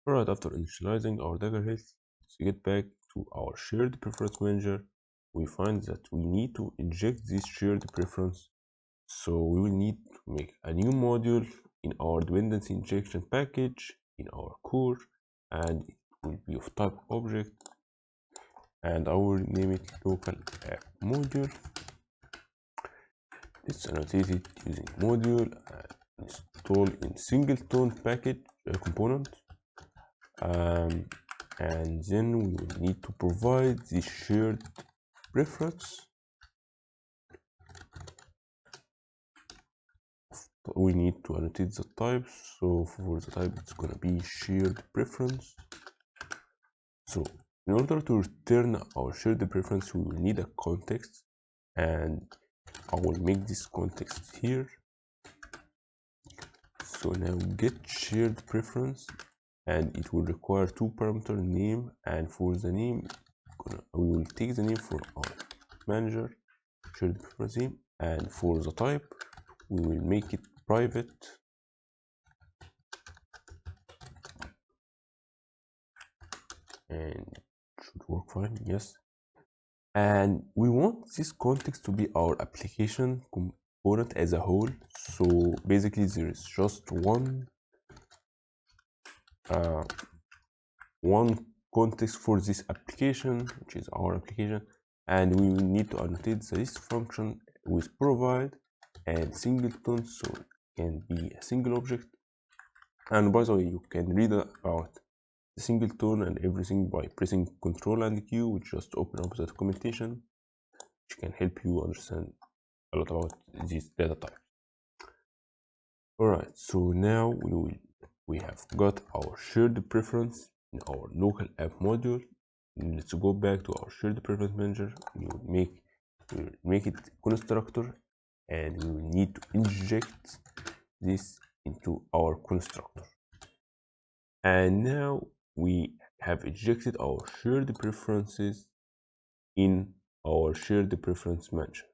Alright, after initializing our Dagger Hilt, let's get back to our shared preference manager. We find that we need to inject this shared preference. So we will need to make a new module in our dependency injection package in our core, and it will be of type object, and I will name it local app module. Let's annotate it using module and install in singleton package component. And then we will need to provide the shared preference. We need to annotate the type, so for the type it's gonna be shared preference. So in order to return our shared preference, we will need a context, and I will make this context here. So now get shared preference, and it will require two parameter, name, and for the name we will take the name from our manager shared preference name, and for the type we will make it private, and it should work fine. Yes, and we want this context to be our application component as a whole. So basically there is just one context for this application, which is our application, and we will need to annotate this function with provide and singleton, so it can be a single object. And by the way, you can read about the singleton and everything by pressing Ctrl and Q, which just open up the documentation, which can help you understand a lot about these data types. Alright, so now we have got our shared preference in our local app module. Let's go back to our shared preference manager. We will make it constructor, and we will need to inject this into our constructor. And now we have injected our shared preferences in our shared preference manager.